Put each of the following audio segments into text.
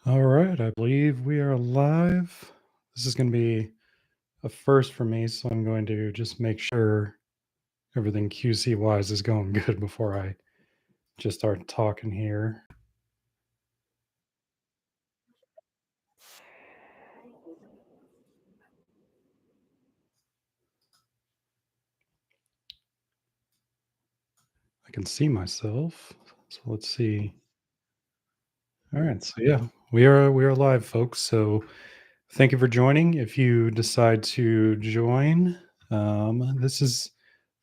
All right, I believe we are live. This is going to be a first for me, so I'm going to just make sure everything QC wise is going good before I just start talking here. I can see myself. So let's see. All right, so yeah, we are live, folks. So thank you for joining. If you decide to join, this is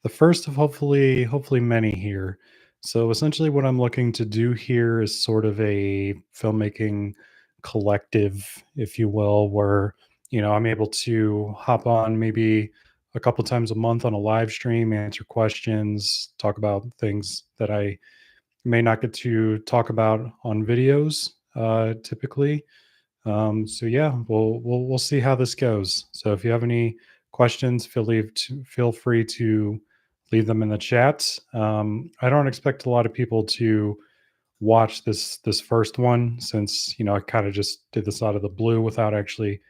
the first of hopefully many here. So essentially, what I'm looking to do here is sort of a filmmaking collective, if you will, where I'm able to hop on maybe a couple times a month on a live stream, answer questions, talk about things that I may not get to talk about on videos typically. So yeah, we'll see how this goes. So if you have any questions, feel free to leave them in the chat. I don't expect a lot of people to watch this first one since I kind of just did this out of the blue without actually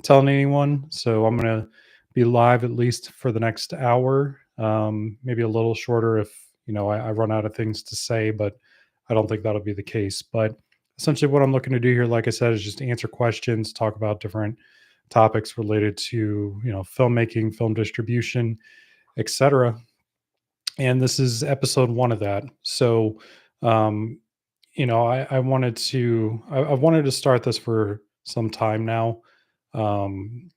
telling anyone. So I'm gonna be live at least for the next hour, maybe a little shorter if I run out of things to say, but I don't think that'll be the case. But essentially, what I'm looking to do here, like I said, is just answer questions, talk about different topics related to filmmaking, film distribution, etc. And this is episode one of that. So, um, I wanted to I've wanted to start this for some time now. Um,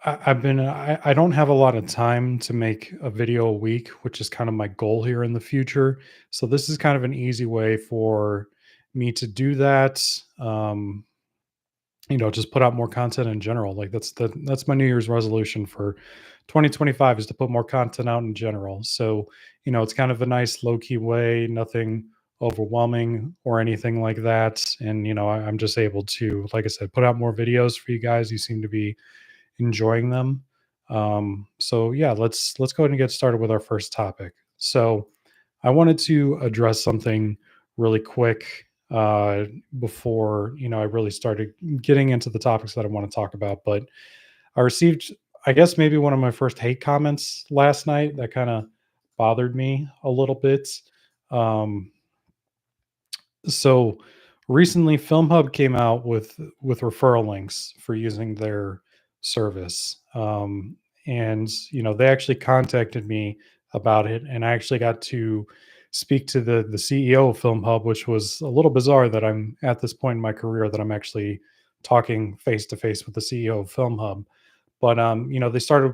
I don't have a lot of time to make a video a week, which is kind of my goal here in the future. So this is kind of an easy way for me to do that. Just put out more content in general. Like that's my New Year's resolution for 2025 is to put more content out in general. So, it's kind of a nice low key way, nothing overwhelming or anything like that. And, I'm just able to, like I said, put out more videos for you guys. You seem to be enjoying them. So yeah, let's go ahead and get started with our first topic. So I wanted to address something really quick before I really started getting into the topics that I want to talk about. But I received, I guess, maybe one of my first hate comments last night that kind of bothered me a little bit. Um, so recently, Filmhub came out with referral links for using their service, and they actually contacted me about it, and I actually got to speak to the CEO of Filmhub, which was a little bizarre that I'm at this point in my career that I'm actually talking face to face with the CEO of Filmhub. But they started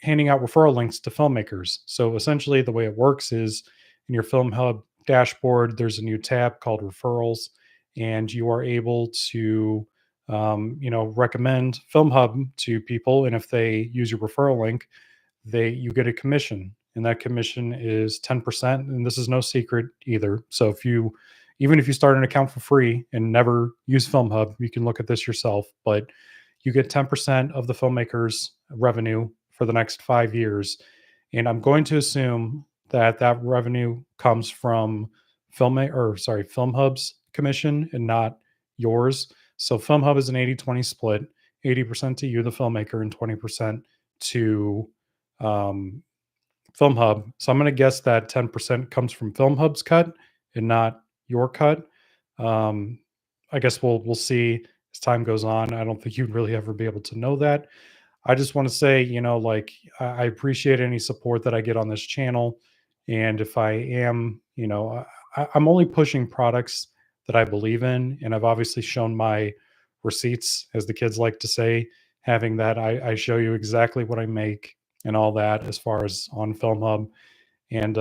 handing out referral links to filmmakers. So essentially, the way it works is in your Film Hub dashboard, there's a new tab called referrals, and you are able to recommend Film Hub to people. And if they use your referral link, you get a commission, and that commission is 10%. And this is no secret either. So even if you start an account for free and never use Film Hub, you can look at this yourself. But you get 10% of the filmmaker's revenue for the next 5 years. And I'm going to assume that that revenue comes from Film Hub's commission and not yours. So Film Hub is an 80-20 split, 80% to you, the filmmaker, and 20% to um, Film Hub. So I'm going to guess that 10% comes from Film Hub's cut and not your cut. Um, I guess we'll see as time goes on. I don't think you'd really ever be able to know that. I just want to say, like I appreciate any support that I get on this channel, and if I am, I'm only pushing products that I believe in, and I've obviously shown my receipts, as the kids like to say, having that I show you exactly what I make and all that as far as on Film Hub. And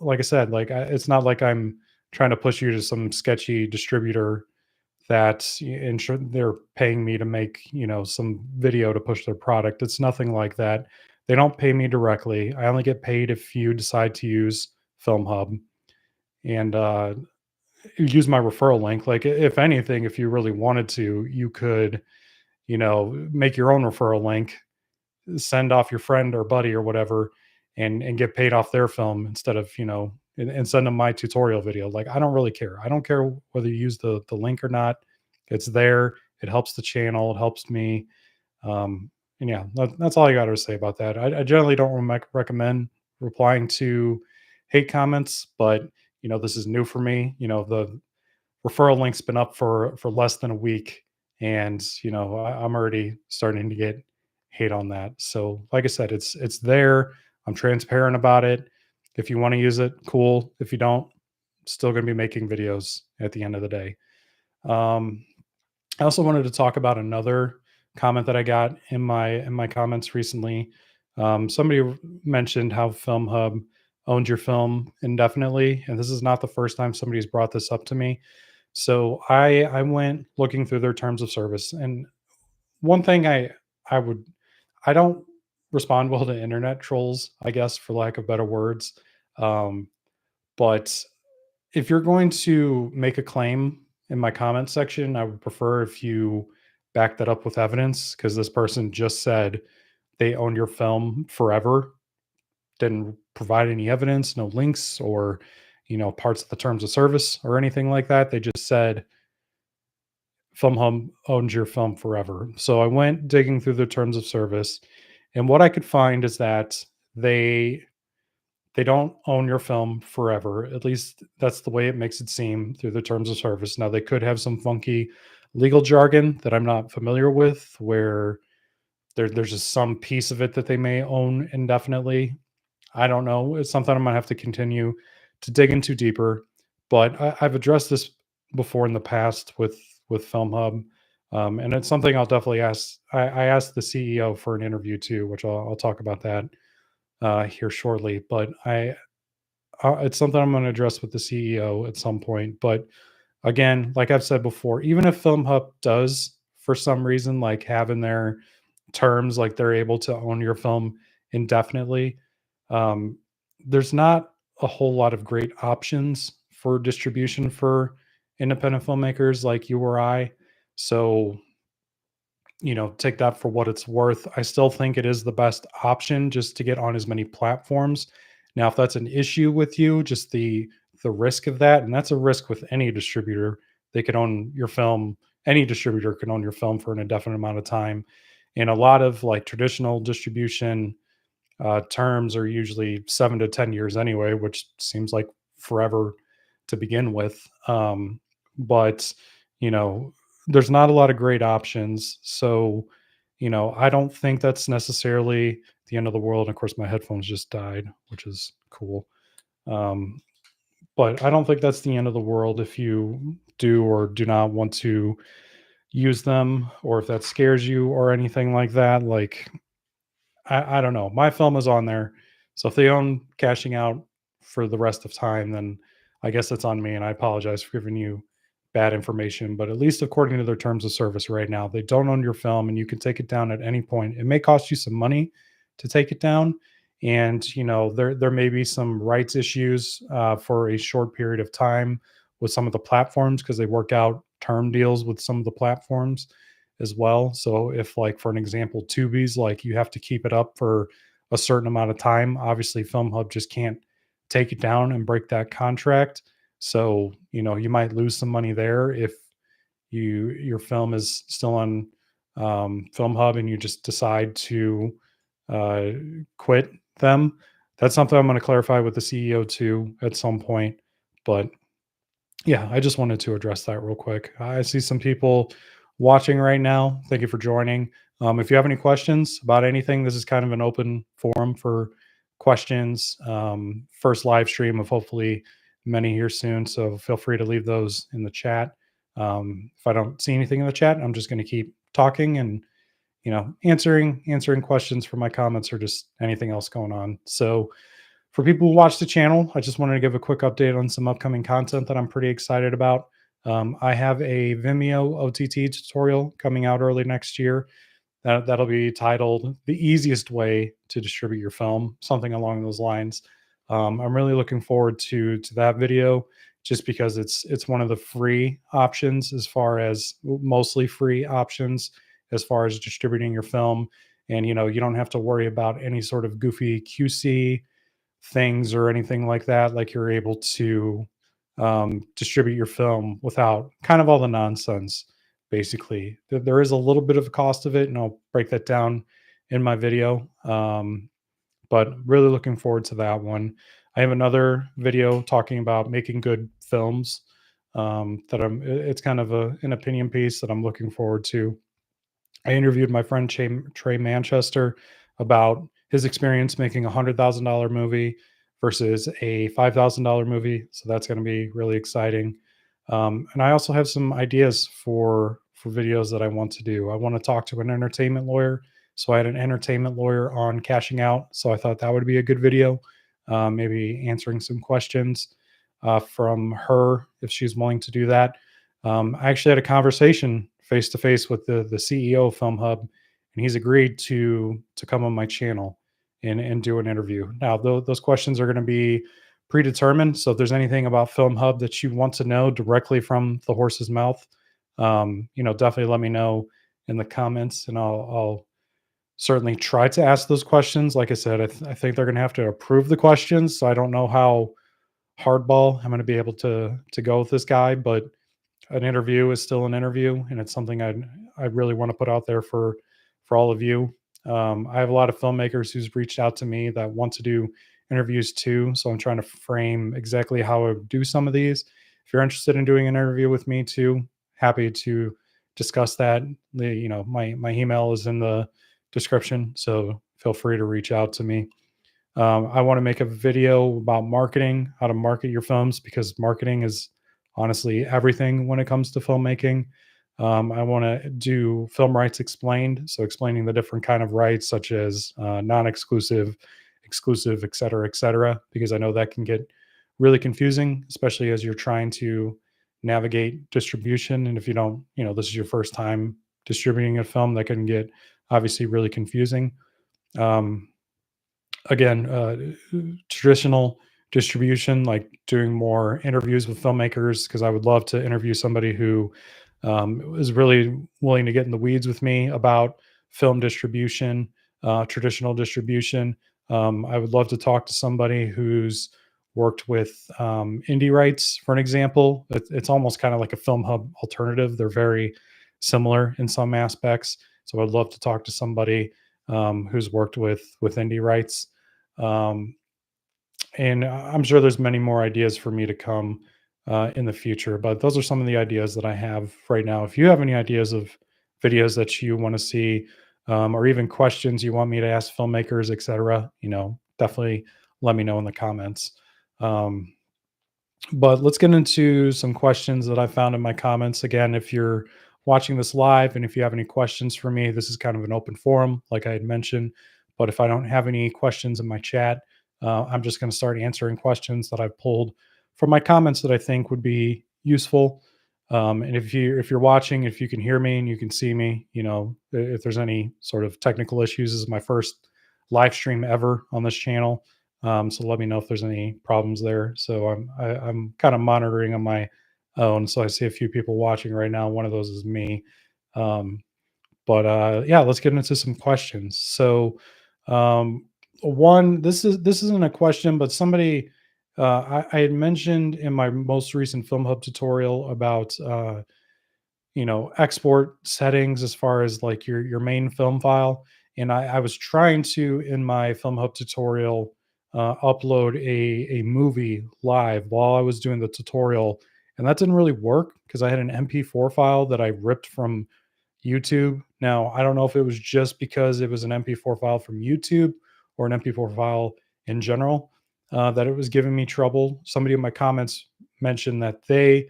like I said, it's not like I'm trying to push you to some sketchy distributor that ensure they're paying me to make some video to push their product. It's nothing like that. They don't pay me directly. I only get paid if you decide to use Film Hub and use my referral link. Like if anything, if you really wanted to, you could make your own referral link, send off your friend or buddy or whatever, and get paid off their film instead of and send them my tutorial video. Like, I don't really care. I don't care whether you use the link or not. It's there. It helps the channel. It helps me. And yeah, that's all I got to say about that. I generally don't recommend replying to hate comments, but this is new for me. The referral link's been up for less than a week, and I'm already starting to get hate on that. So like I said, it's there. I'm transparent about it. If you want to use it, cool. If you don't, still going to be making videos at the end of the day. um, I also wanted to talk about another comment that I got in my comments recently. Somebody mentioned how FilmHub owns your film indefinitely, and this is not the first time somebody's brought this up to me. So I went looking through their terms of service, and one thing I would I don't respond well to internet trolls, I guess, for lack of better words. Um, but if you're going to make a claim in my comment section, I would prefer if you back that up with evidence, because this person just said they own your film forever, didn't provide any evidence, no links or parts of the terms of service or anything like that. They just said Filmhub owns your film forever. So I went digging through the terms of service, and what I could find is that they they don't own your film forever. At least that's the way it makes it seem through the terms of service. Now they could have some funky legal jargon that I'm not familiar with, where there's just some piece of it that they may own indefinitely. I don't know. It's something I'm gonna have to continue to dig into deeper. But I've addressed this before in the past with Film Hub, and it's something I'll definitely ask. I asked the CEO for an interview too, which I'll talk about that here shortly. But it's something I'm going to address with the CEO at some point. But again, like I've said before, even if Film Hub does, for some reason, like have in their terms, like they're able to own your film indefinitely, um, there's not a whole lot of great options for distribution for independent filmmakers like you or I. So, take that for what it's worth. I still think it is the best option just to get on as many platforms. Now, if that's an issue with you, just the risk of that, and that's a risk with any distributor. They could own your film. Any distributor can own your film for an indefinite amount of time. And a lot of like traditional distribution terms are usually 7 to 10 years anyway, which seems like forever to begin with. But you know, there's not a lot of great options. So, I don't think that's necessarily the end of the world. Of course, my headphones just died, which is cool. Um, but I don't think that's the end of the world if you do or do not want to use them, or if that scares you or anything like that. Like, I don't know. My film is on there. So if they own cashing out for the rest of time, then I guess it's on me. And I apologize for giving you bad information. But at least according to their terms of service right now, they don't own your film and you can take it down at any point. It may cost you some money to take it down. And there may be some rights issues for a short period of time with some of the platforms, because they work out term deals with some of the platforms as well. So if, like, for an example, Tubi's like you have to keep it up for a certain amount of time, obviously Film Hub just can't take it down and break that contract. So, you might lose some money there if your film is still on Film Hub and you just decide to uh, quit them. That's something I'm going to clarify with the CEO too at some point. But yeah, I just wanted to address that real quick. I see some people watching right now. Thank you for joining. If you have any questions about anything, this is kind of an open forum for questions. First live stream of hopefully many here soon. So feel free to leave those in the chat. If I don't see anything in the chat, I'm just going to keep talking and answering questions for my comments or just anything else going on. So for people who watch the channel, I just wanted to give a quick update on some upcoming content that I'm pretty excited about. I have a Vimeo OTT tutorial coming out early next year. That'll be titled "The Easiest Way to Distribute Your Film," something along those lines. I'm really looking forward to that video, just because it's one of the free options, as far as mostly free options as far as distributing your film. And you don't have to worry about any sort of goofy QC things or anything like that. Like you're able to distribute your film without kind of all the nonsense. Basically, there is a little bit of a cost of it, and I'll break that down in my video. But really looking forward to that one. I have another video talking about making good films that it's kind of an opinion piece that I'm looking forward to. I interviewed my friend Trey Manchester about his experience making $100,000 movie versus a $5,000 movie. So that's going to be really exciting. And I also have some ideas for videos that I want to do. I want to talk to an entertainment lawyer. So I had an entertainment lawyer on cashing out. So I thought that would be a good video. Maybe answering some questions from her if she's willing to do that. I actually had a conversation face to face with the CEO of Filmhub, and he's agreed to come on my channel and do an interview. Now, those questions are going to be predetermined. So if there's anything about Filmhub that you want to know directly from the horse's mouth, definitely let me know in the comments, and I'll certainly try to ask those questions. Like I said, I think they're going to have to approve the questions, so I don't know how hardball I'm going to be able to go with this guy, but an interview is still an interview, and it's something I really want to put out there for all of you. I have a lot of filmmakers who's reached out to me that want to do interviews too, so I'm trying to frame exactly how I would do some of these. If you're interested in doing an interview with me too, happy to discuss that. My email is in the description, so feel free to reach out to me. I want to make a video about marketing, how to market your films, because marketing is honestly everything when it comes to filmmaking. I want to do film rights explained, so explaining the different kind of rights, such as non-exclusive, exclusive, et cetera, because I know that can get really confusing, especially as you're trying to navigate distribution. And if you don't, this is your first time distributing a film, that can get obviously really confusing. Um, Again, traditional distribution, like doing more interviews with filmmakers, because I would love to interview somebody who is really willing to get in the weeds with me about film distribution, traditional distribution. I would love to talk to somebody who's worked with indie rights, for an example. It's almost kind of like a film hub alternative. They're very similar in some aspects. So I'd love to talk to somebody who's worked with indie rights. Um, and I'm sure there's many more ideas for me to come in the future, but those are some of the ideas that I have right now. If you have any ideas of videos that you want to see, or even questions you want me to ask filmmakers, etc., definitely let me know in the comments. Um, but let's get into some questions that I found in my comments. Again, if you're watching this live and if you have any questions for me, this is kind of an open forum, like I had mentioned. But if I don't have any questions in my chat, I'm just going to start answering questions that I've pulled from my comments that I think would be useful. And if you're watching, if you can hear me and you can see me, if there's any sort of technical issues, this is my first live stream ever on this channel. So let me know if there's any problems there. So I'm kind of monitoring on my own. So I see a few people watching right now. One of those is me. Um, but yeah, let's get into some questions. So one, this isn't a question, but somebody I had mentioned in my most recent Film Hub tutorial about export settings as far as like your main film file. And I was trying to, in my Film Hub tutorial, upload a movie live while I was doing the tutorial, and that didn't really work because I had an MP4 file that I ripped from YouTube. Now, I don't know if it was just because it was an MP4 file from YouTube or an MP4 file in general that it was giving me trouble. Somebody in my comments mentioned that they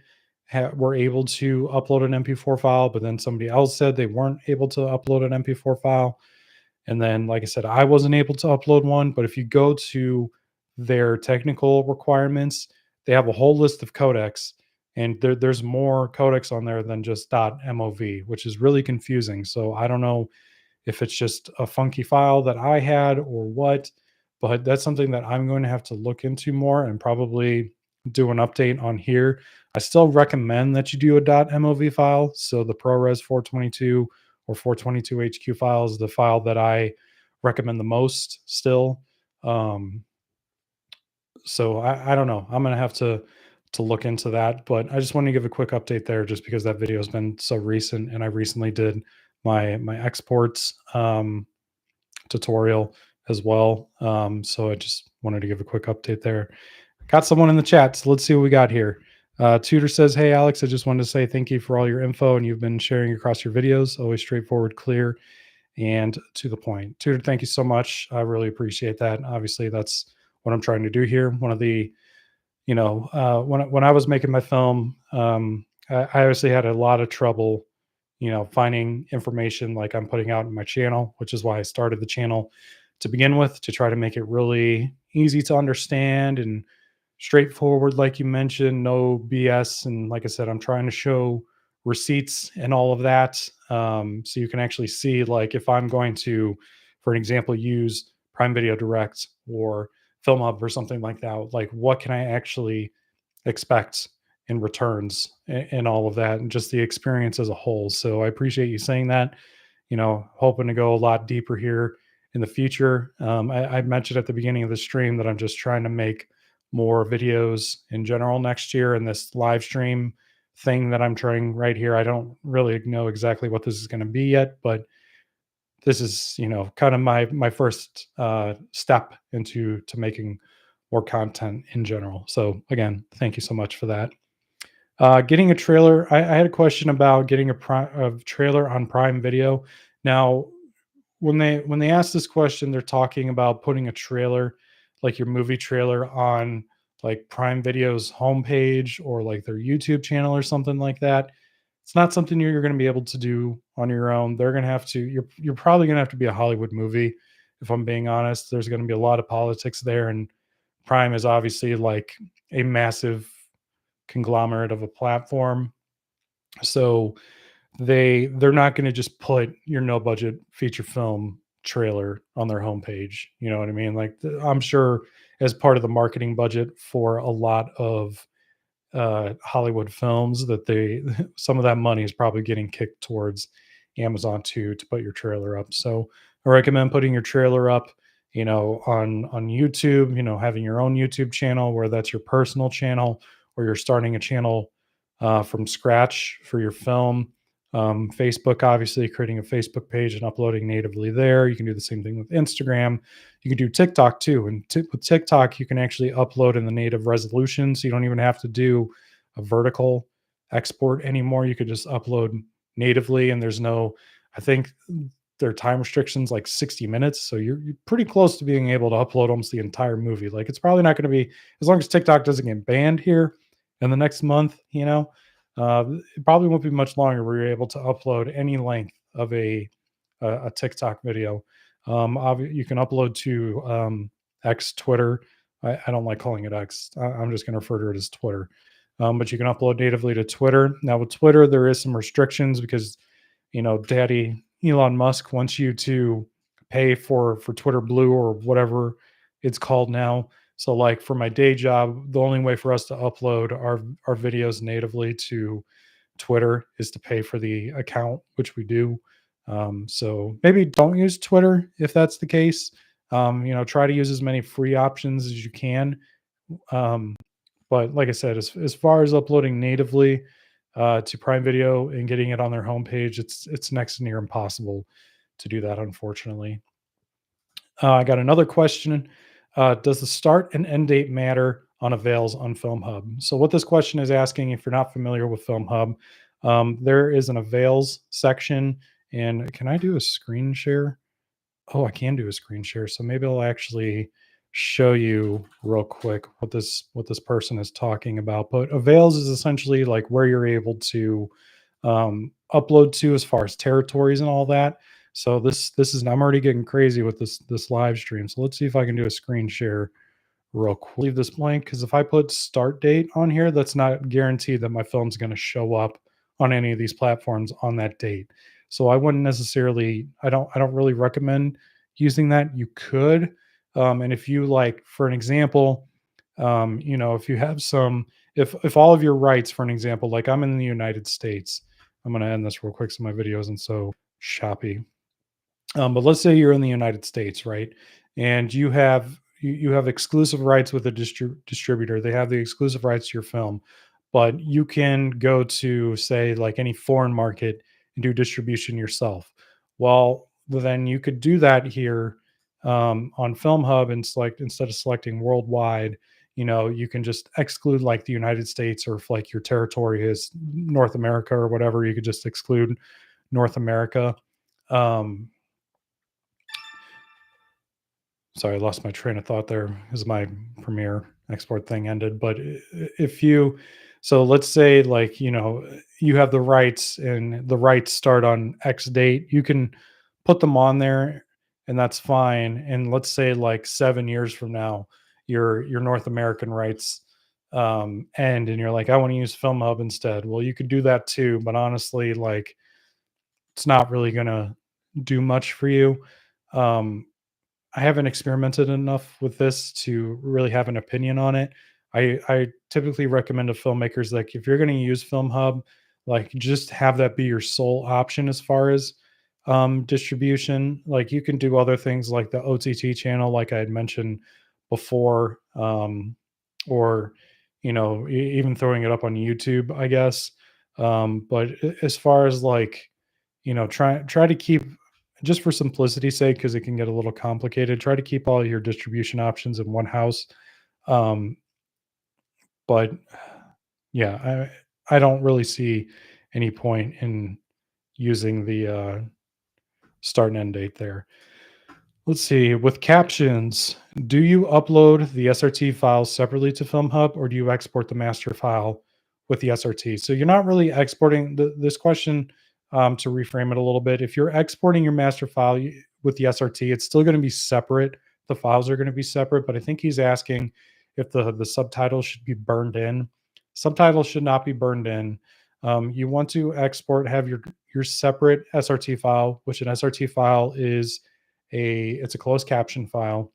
were able to upload an MP4 file, but then somebody else said they weren't able to upload an MP4 file. And then, like I said, I wasn't able to upload one. But if you go to their technical requirements, they have a whole list of codecs, and there's more codecs on there than just .mov, which is really confusing. So I don't know if it's just a funky file that I had or what, but that's something that I'm going to have to look into more and probably do an update on here. I still recommend that you do a .mov file. So the ProRes 422 or 422 HQ file is the file that I recommend the most still. Um, So I don't know. I'm gonna have to look into that. But I just wanted to give a quick update there, just because that video has been so recent, and I recently did my exports tutorial as well. So I just wanted to give a quick update there. Got someone in the chat, so let's see what we got here. Tutor says, "Hey Alex, I just wanted to say thank you for all your info and you've been sharing across your videos. Always straightforward, clear, and to the point." Tutor, thank you so much. I really appreciate that. Obviously, that's what I'm trying to do here. One of the, when I was making my film, I obviously had a lot of trouble, finding information like I'm putting out in my channel, which is why I started the channel to begin with, to try to make it really easy to understand and straightforward, like you mentioned, no BS. And like I said, I'm trying to show receipts and all of that. So you can actually see, like, if I'm going to, for an example, use Prime Video Direct or Filmhub or something like that, like what can I actually expect in returns and all of that, and just the experience as a whole. So I appreciate you saying that. Hoping to go a lot deeper here in the future. I mentioned at the beginning of the stream that I'm just trying to make more videos in general next year, and this live stream thing that I'm trying right here, I don't really know exactly what this is going to be yet, but this is, kind of my first step into to making more content in general. So again, thank you so much for that. Getting a trailer. I had a question about getting a trailer on Prime Video. Now, when they ask this question, they're talking about putting a trailer, like your movie trailer, on like Prime Video's homepage or like their YouTube channel or something like that. It's not something you're going to be able to do on your own. They're going to have to. You're probably going to have to be a Hollywood movie, if I'm being honest. There's going to be a lot of politics there, and Prime is obviously like a massive conglomerate of a platform. So they're not going to just put your no budget feature film trailer on their homepage. You know what I mean? Like, I'm sure as part of the marketing budget for a lot of Hollywood films, that they some of that money is probably getting kicked towards Amazon to put your trailer up. So I recommend putting your trailer up, on YouTube. Having your own YouTube channel, where that's your personal channel, or you're starting a channel from scratch for your film. Facebook, obviously, creating a Facebook page and uploading natively there. You can do the same thing with Instagram. You can do TikTok too. And with TikTok, you can actually upload in the native resolution. So you don't even have to do a vertical export anymore. You could just upload natively. And I think their time restrictions like 60 minutes. So you're pretty close to being able to upload almost the entire movie. Like, it's probably not going to be, as long as TikTok doesn't get banned here in the next month, it probably won't be much longer where you're able to upload any length of a TikTok video. You can upload to X, Twitter. I don't like calling it X. I'm just going to refer to it as Twitter. But you can upload natively to Twitter. Now with Twitter, there is some restrictions because, Daddy Elon Musk wants you to pay for Twitter Blue or whatever it's called now. So like for my day job, the only way for us to upload our videos natively to Twitter is to pay for the account, which we do. So maybe don't use Twitter if that's the case. Try to use as many free options as you can. Um, but like I said, as far as uploading natively to Prime Video and getting it on their homepage, it's next to near impossible to do that, unfortunately. I got another question. Does the start and end date matter on avails on Filmhub? So, what this question is asking, if you're not familiar with Filmhub, there is an avails section. And can I do a screen share? Oh, I can do a screen share. So maybe I'll actually show you real quick what this person is talking about. But avails is essentially like where you're able to upload to as far as territories and all that. So this is, I'm already getting crazy with this live stream. So let's see if I can do a screen share real quick. Leave this blank, because if I put start date on here, that's not guaranteed that my film's going to show up on any of these platforms on that date. So I wouldn't necessarily, I don't really recommend using that. You could, and if you like, for an example, if you have if all of your rights, for an example, like I'm in the United States, I'm going to end this real quick so my video isn't so choppy. But let's say you're in the United States, right? And you have, you have exclusive rights with a distributor. They have the exclusive rights to your film, but you can go to, say, like any foreign market and do distribution yourself. Well, then you could do that here on Filmhub, and select, instead of selecting worldwide, you can just exclude like the United States, or if like your territory is North America or whatever, you could just exclude North America. Um, Sorry, I lost my train of thought there as my Premiere export thing ended. But if you, so let's say like, you have the rights and the rights start on X date, you can put them on there and that's fine. And let's say like 7 years from now, your North American rights end and you're like, I want to use Filmhub instead. Well, you could do that too. But honestly, like, it's not really going to do much for you. Um, I haven't experimented enough with this to really have an opinion on it. I typically recommend to filmmakers, like, if you're going to use FilmHub, like, just have that be your sole option as far as distribution. Like, you can do other things like the OTT channel, like I had mentioned before, or even throwing it up on YouTube, I guess. But as far as like, try to keep, just for simplicity's sake, because it can get a little complicated, try to keep all your distribution options in one house. Um, but yeah, I don't really see any point in using the start and end date there. Let's see. With captions, do you upload the SRT files separately to FilmHub, or do you export the master file with the SRT? So you're not really exporting this question. To reframe it a little bit, if you're exporting your master file with the SRT, it's still going to be separate. The files are going to be separate, but I think he's asking if the subtitles should be burned in. Subtitles should not be burned in. You want to export, have your separate SRT file, which an SRT file is it's a closed caption file,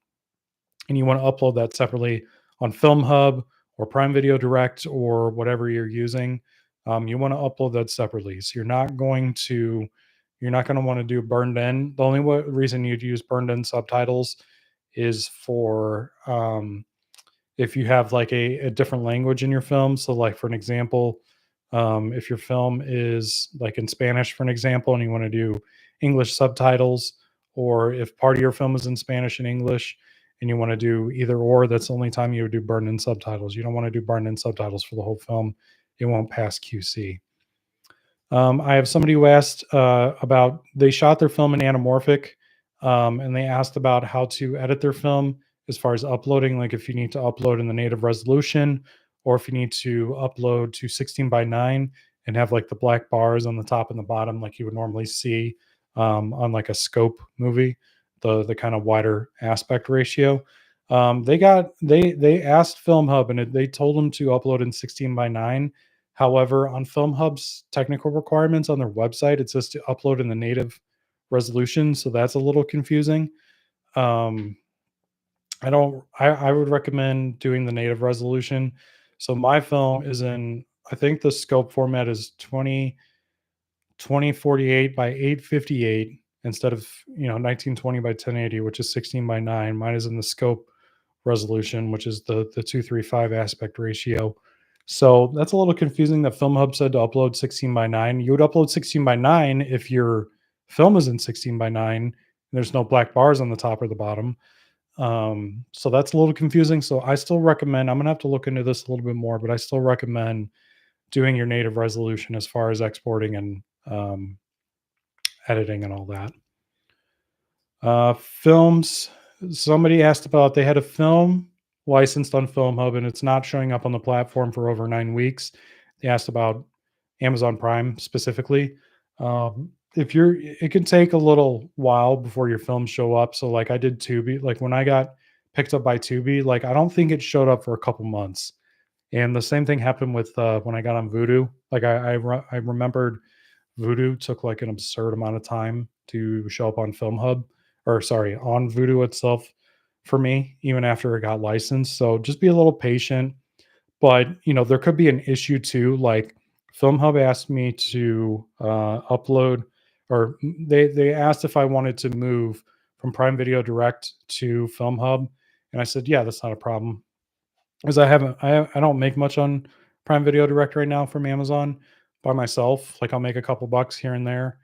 and you want to upload that separately on FilmHub or Prime Video Direct or whatever you're using. You want to upload that separately. So you're not going to want to do burned in. The only reason you'd use burned in subtitles is for if you have like a different language in your film. So, like, for an example, if your film is like in Spanish, for an example, and you want to do English subtitles, or if part of your film is in Spanish and English and you want to do either or, that's the only time you would do burn in subtitles. You don't want to do burn in subtitles for the whole film. It won't pass QC. I have somebody who asked about, they shot their film in anamorphic, and they asked about how to edit their film as far as uploading, like if you need to upload in the native resolution, or if you need to upload to 16 by 9 and have like the black bars on the top and the bottom, like you would normally see on like a scope movie, the kind of wider aspect ratio. They asked Filmhub, and they told them to upload in 16 by 9. However, on Filmhub's technical requirements on their website, it says to upload in the native resolution, so that's a little confusing. Um, I don't. I would recommend doing the native resolution. So my film is in, I think the scope format is 2048 by 858 instead of 1920 by 1080, which is 16 by 9. Mine is in the scope resolution, which is the 235 aspect ratio. So that's a little confusing that Filmhub said to upload 16 by 9. You would upload 16 by 9 if your film is in 16 by 9 and there's no black bars on the top or the bottom. So that's a little confusing. So I still recommend, I'm gonna have to look into this a little bit more, but I still recommend doing your native resolution as far as exporting and editing and all that. Films. Somebody asked about, they had a film licensed on Filmhub and it's not showing up on the platform for over 9 weeks. They asked about Amazon Prime specifically. It can take a little while before your films show up. So, like, I did Tubi. Like, when I got picked up by Tubi, like, I don't think it showed up for a couple months. And the same thing happened with when I got on Vudu. Like, I remembered Vudu took like an absurd amount of time to show up on Filmhub, or sorry, on Vudu itself for me, even after it got licensed. So just be a little patient. But there could be an issue too. Like, Filmhub asked me to upload, or they asked if I wanted to move from Prime Video Direct to Filmhub, And I said, "Yeah, that's not a problem." Because I don't make much on Prime Video Direct right now from Amazon by myself. Like I'll make a couple bucks here and there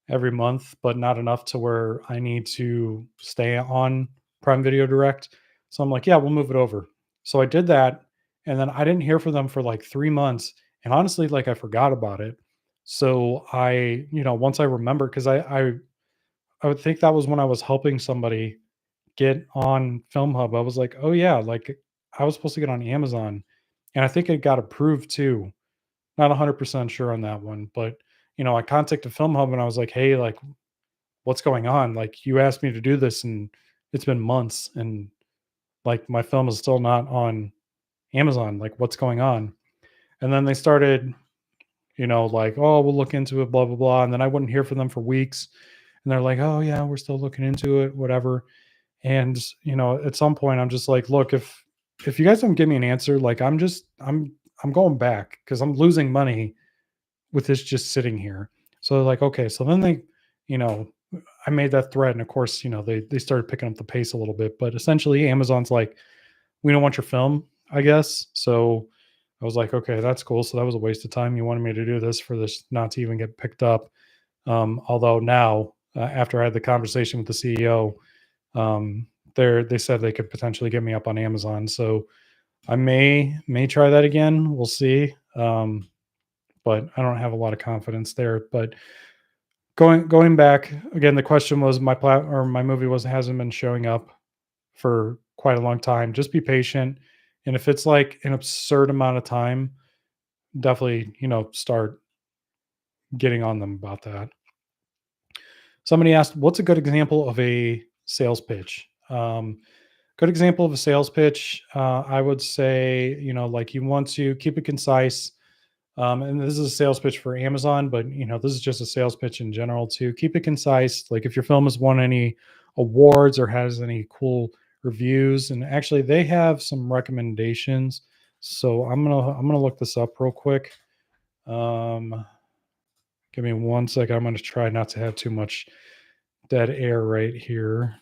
every month, but not enough to where I need to stay on Prime Video Direct. So I'm like, yeah, we'll move it over. So I did that, and then I didn't hear from them for like 3 months. And honestly, like I forgot about it. So once I remember, because I would think that was when I was helping somebody get on Filmhub. I was like, "Oh, yeah, like, I was supposed to get on Amazon," and I think it got approved too. Not 100% sure on that one, but, I contacted Filmhub and I was like, "Hey, like, what's going on? Like, you asked me to do this, and it's been months, and, like, my film is still not on Amazon. Like, what's going on?" And then they started, like, "Oh, we'll look into it, blah, blah, blah," and then I wouldn't hear from them for weeks, and they're like, "Oh, yeah, we're still looking into it, whatever." And, at some point I'm just like, look, if you guys don't give me an answer, like I'm going back because I'm losing money with this just sitting here. So they're like, okay. So then you know, I made that threat. And of course, they started picking up the pace a little bit. But essentially Amazon's like, we don't want your film, I guess. So I was like, okay, that's cool. So that was a waste of time. You wanted me to do this for this not to even get picked up. Although now, after I had the conversation with the CEO, they said they could potentially get me up on Amazon. So I may try that again. We'll see. But I don't have a lot of confidence there. But going back again, the question was my movie was hasn't been showing up for quite a long time. Just be patient. And if it's like an absurd amount of time, definitely, start getting on them about that. Somebody asked, what's a good example of a sales pitch? Good example of a sales pitch, I would say, like you want to keep it concise. And this is a sales pitch for Amazon, but this is just a sales pitch in general too. Keep it concise. Like if your film has won any awards or has any cool reviews, and actually they have some recommendations. So I'm gonna look this up real quick. Um, Give me one second. I'm gonna try not to have too much dead air right here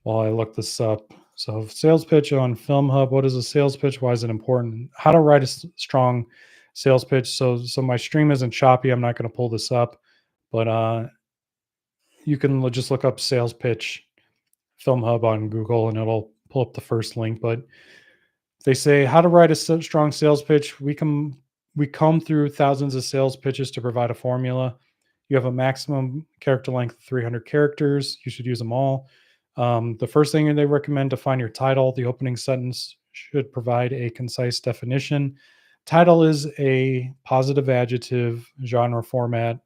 while I look this up. So, sales pitch on Film Hub. What is a sales pitch? Why is it important? How to write a strong sales pitch. So my stream isn't choppy. I'm not going to pull this up, but you can just look up sales pitch Film Hub on Google, and it'll pull up the first link. But they say how to write a strong sales pitch. We come through thousands of sales pitches to provide a formula. You have a maximum character length of 300 characters. You should use them all. The first thing they recommend, define your title. The opening sentence should provide a concise definition. Title is a positive adjective, genre format,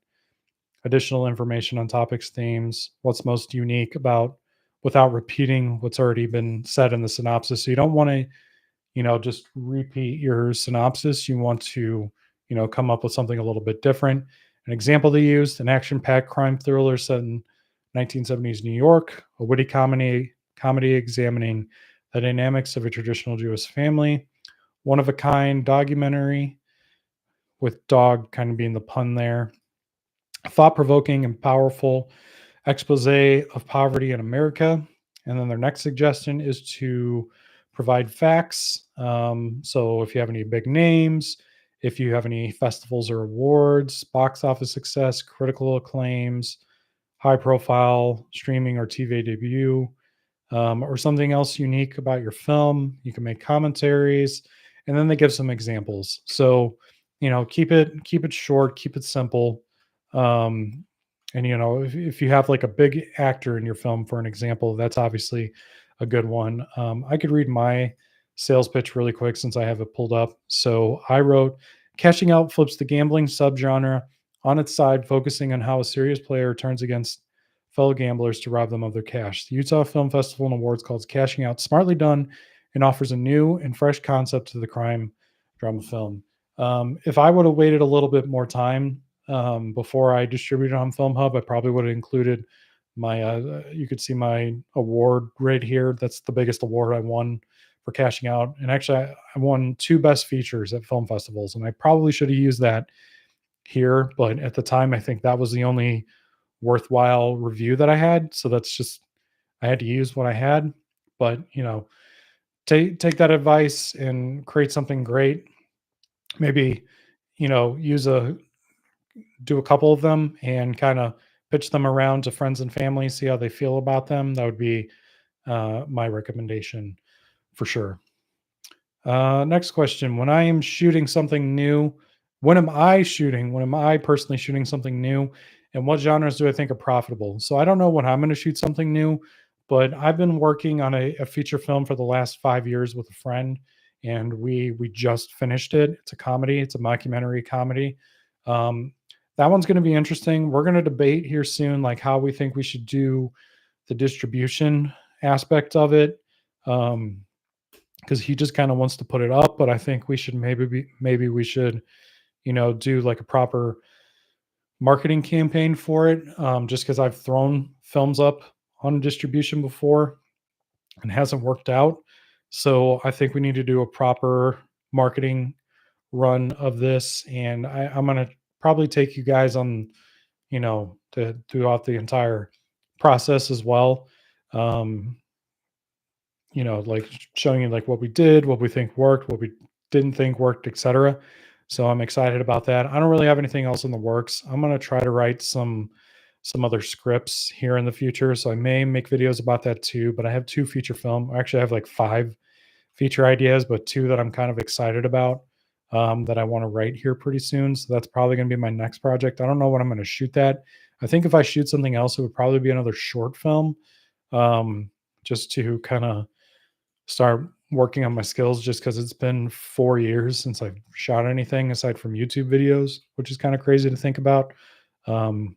additional information on topics, themes, what's most unique about without repeating what's already been said in the synopsis. So you don't want to just repeat your synopsis. You want to, come up with something a little bit different. An example they used, an action-packed crime thriller set in 1970s New York, a witty comedy examining the dynamics of a traditional Jewish family, one of a kind documentary with dog kind of being the pun there, thought provoking and powerful expose of poverty in America. And then their next suggestion is to provide facts. So if you have any big names, if you have any festivals or awards, box office success, critical acclaims, high profile streaming or TV debut, or something else unique about your film, you can make commentaries, and then they give some examples. So, keep it short, keep it simple. Um, and if you have like a big actor in your film, for an example, that's obviously a good one. I could read my sales pitch really quick since I have it pulled up. So I wrote, cashing out flips the gambling subgenre on its side, focusing on how a serious player turns against fellow gamblers to rob them of their cash. The Utah Film Festival and Awards calls Cashing Out smartly done and offers a new and fresh concept to the crime drama film. If I would have waited a little bit more time before I distributed on Film Hub, I probably would have included my, you could see my award right here. That's the biggest award I won for Cashing Out. And actually, I won 2 best features at film festivals, and I probably should have used that here. But at the time, I think that was the only worthwhile review that I had. So that's just, I had to use what I had. But take that advice and create something great. Maybe use a do a couple of them and kind of pitch them around to friends and family, see how they feel about them. That would be my recommendation for sure. Next question. When I am shooting something new, when am I shooting? When am I personally shooting something new? And what genres do I think are profitable? So I don't know when I'm going to shoot something new, but I've been working on a feature film for the last 5 years with a friend, and we just finished it. It's a comedy. It's a mockumentary comedy. Um, that one's going to be interesting. We're going to debate here soon, like how we think we should do the distribution aspect of it. Um, because he just kind of wants to put it up. But I think we should maybe we should do like a proper marketing campaign for it. Just because I've thrown films up on distribution before and hasn't worked out. So I think we need to do a proper marketing run of this, and I'm gonna probably take you guys on throughout the entire process as well. Um, like showing you like what we did, what we think worked, what we didn't think worked, etc. So I'm excited about that. I don't really have anything else in the works. I'm gonna try to write some other scripts here in the future. So I may make videos about that too. But I have two feature film. Actually, I have like five feature ideas, but two that I'm kind of excited about that I want to write here pretty soon. So that's probably going to be my next project. I don't know when I'm going to shoot that. I think if I shoot something else, it would probably be another short film, um, just to kind of start working on my skills just because it's been 4 years since I've shot anything aside from YouTube videos, which is kind of crazy to think about. Um,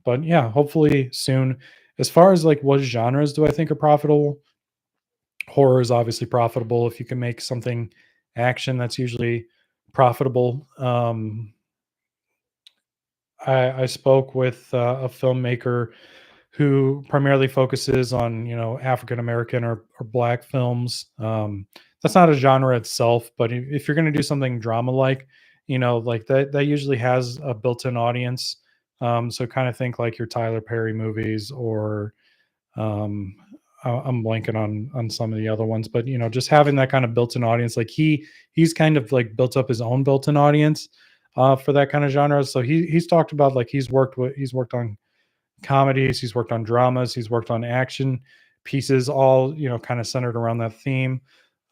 but yeah, hopefully soon. As far as like what genres do I think are profitable? Horror is obviously profitable. If you can make something action, that's usually profitable. I spoke with a filmmaker who primarily focuses on African American or Black films. That's not a genre itself, but if you're going to do something drama like, like that usually has a built-in audience. So kind of think like your Tyler Perry movies or um, I'm blanking on some of the other ones, but just having that kind of built-in audience, like he's kind of like built up his own built-in audience for that kind of genre. So he's talked about like he's worked on comedies, he's worked on dramas, he's worked on action pieces, all kind of centered around that theme.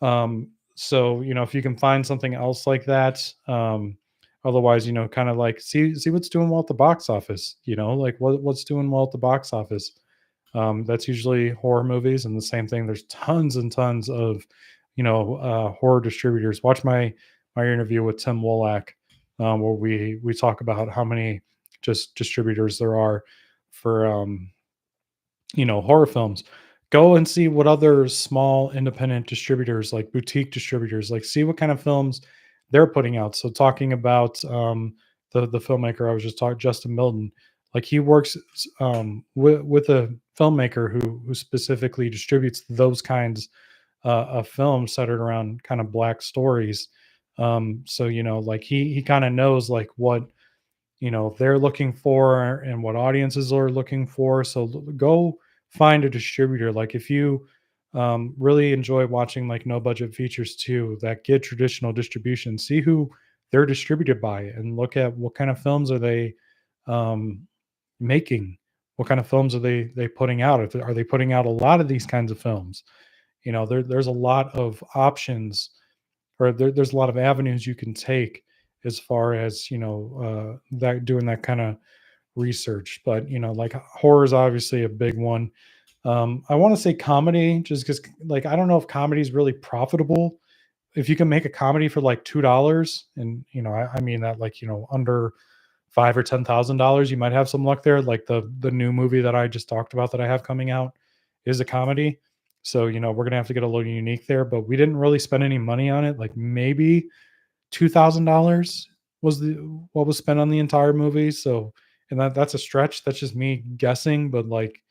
So if you can find something else like that, otherwise kind of like see what's doing well at the box office. Like what's doing well at the box office. That's usually horror movies, and the same thing. There's tons and tons of horror distributors. Watch my interview with Tim Wolak, where we talk about how many just distributors there are for horror films. Go and see what other small independent distributors, like boutique distributors, like see what kind of films they're putting out. So talking about the filmmaker I was just talking, Justin Milton, like he works with a filmmaker who specifically distributes those kinds of films centered around kind of Black stories. So like he kind of knows like what they're looking for and what audiences are looking for. So go find a distributor. Like if you really enjoy watching like no budget features too that get traditional distribution, see who they're distributed by and look at what kind of films are they um, making, what kind of films are they putting out. Are they putting out a lot of these kinds of films? There's a lot of options, or there's a lot of avenues you can take as far as that doing that kind of research. But like horror is obviously a big one. I want to say comedy just because like I don't know if comedy is really profitable. If you can make a comedy for like $2, and I mean that like under $5,000 or $10,000, you might have some luck there. Like the new movie that I just talked about that I have coming out is a comedy. So, we're gonna have to get a little unique there, but we didn't really spend any money on it. Like maybe $2,000 was the what was spent on the entire movie. So, and that's a stretch. That's just me guessing, but like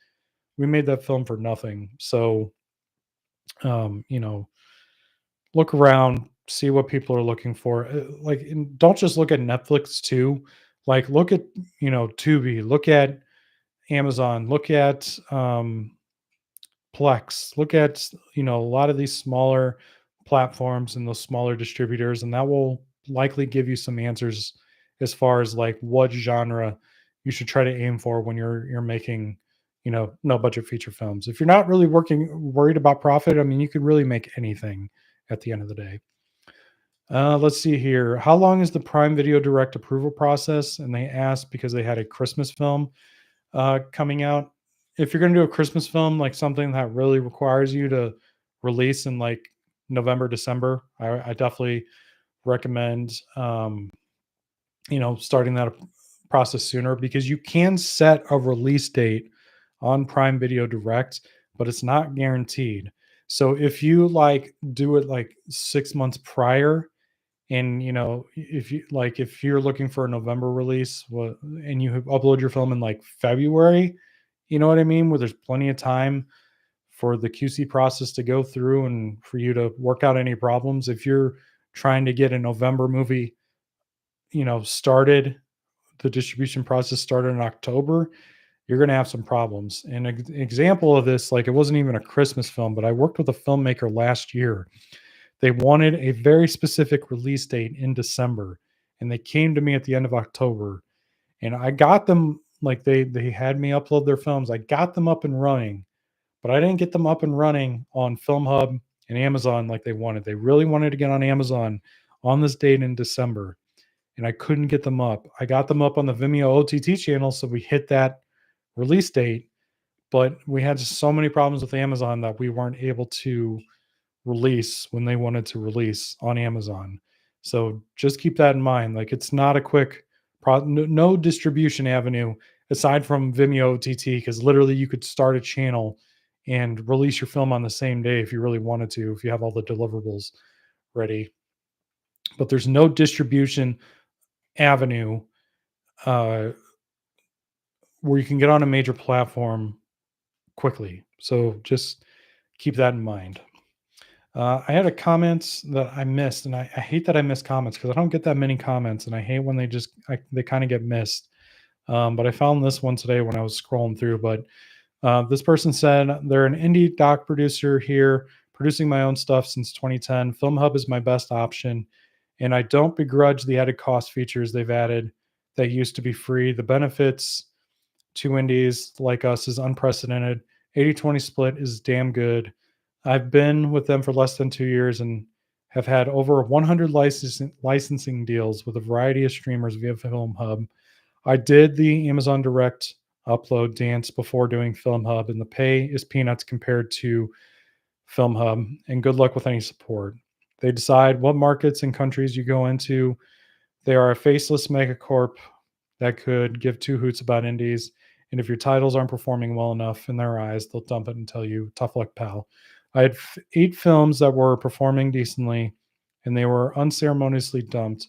we made that film for nothing. So, um, you know, look around, see what people are looking for. Like, and don't just look at Netflix too. Like, look at Tubi, look at Amazon, look at Plex. Look at, a lot of these smaller platforms and those smaller distributors, and that will likely give you some answers as far as like what genre you should try to aim for when you're making, no budget feature films. If you're not really worried about profit, I mean, you could really make anything at the end of the day. Let's see here. How long is the Prime Video Direct approval process? And they asked because they had a Christmas film coming out. If you're going to do a Christmas film, like something that really requires you to release in like November, December, I definitely recommend, starting that process sooner because you can set a release date on Prime Video Direct, but it's not guaranteed. So if you like do it like 6 months prior, and if you're looking for a November release, and you upload your film in like February, you know what I mean, where there's plenty of time for the QC process to go through and for you to work out any problems. If you're trying to get a November movie, started, the distribution process started in October, you're going to have some problems. And an example of this, like, it wasn't even a Christmas film, but I worked with a filmmaker last year. They wanted a very specific release date in December, and they came to me at the end of October, and I got them, like, they had me upload their films. I got them up and running, but I didn't get them up and running on Filmhub and Amazon like they wanted. They really wanted to get on Amazon on this date in December, and I couldn't get them up. I got them up on the Vimeo OTT channel, so we hit that release date, but we had just so many problems with Amazon that we weren't able to release when they wanted to release on Amazon. So just keep that in mind. Like, it's not a quick no distribution avenue aside from Vimeo OTT, because literally you could start a channel and release your film on the same day if you really wanted to, if you have all the deliverables ready. But there's no distribution avenue uh, where you can get on a major platform quickly. So just keep that in mind. I had a comment that I missed, and I hate that I miss comments because I don't get that many comments, and I hate when they kind of get missed. But I found this one today when I was scrolling through. But this person said they're an indie doc producer here, producing my own stuff since 2010. Filmhub is my best option, and I don't begrudge the added cost features they've added that used to be free. The benefits to indies like us is unprecedented. 80/20 split is damn good. I've been with them for less than 2 years and have had over 100 licensing deals with a variety of streamers via Filmhub. I did the Amazon Direct upload dance before doing Filmhub, and the pay is peanuts compared to Filmhub. And good luck with any support. They decide what markets and countries you go into. They are a faceless megacorp that could give two hoots about indies. And if your titles aren't performing well enough in their eyes, they'll dump it and tell you, tough luck, pal. I had 8 films that were performing decently, and they were unceremoniously dumped.